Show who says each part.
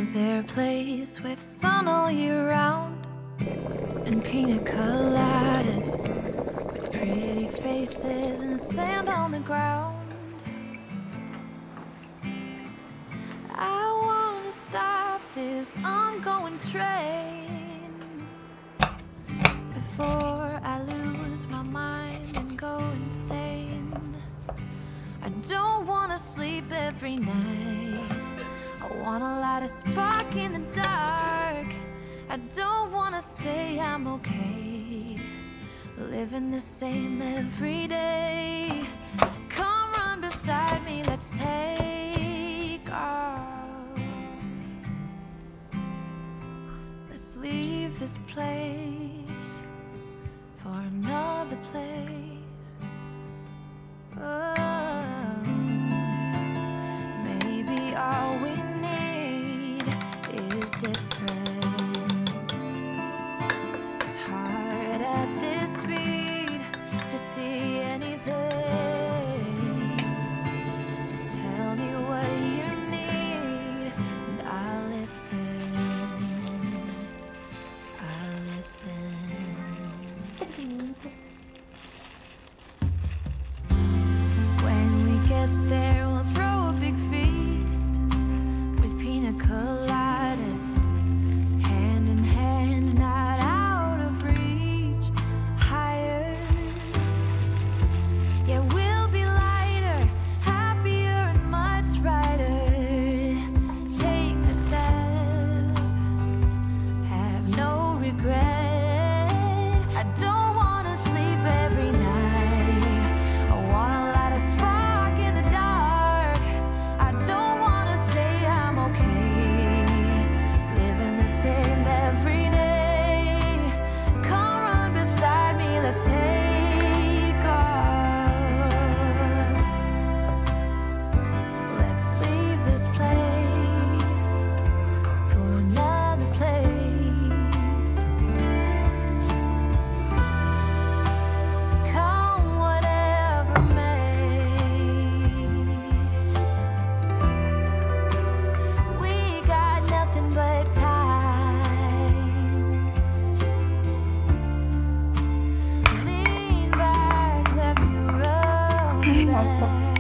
Speaker 1: Is there a place with sun all year round and pina coladas with pretty faces and sand on the ground? I wanna stop this ongoing train before I lose my mind and go insane. I don't wanna sleep every night. I wanna light a spark in the dark. I don't wanna say I'm okay, living the same every day. Come run beside me, let's take off. Let's leave this place for another place. Oh, maybe all we need is difference. It's hard at this speed to see anything. Just tell me what you need and I'll listen. I'll listen. When we get there, we'll throw a big feast with pina coladas, hand in hand, not out of reach. Higher, yeah, we'll be lighter, happier and much brighter. Take a step, have no regret. I don't wanna sleep every night. I wanna light a spark in the dark. I don't wanna say I'm okay, living the same every day. Come run beside me, let's take off. Let's leave this place for another place. Come whatever may. We got nothing but time. Lean back, let me rub back.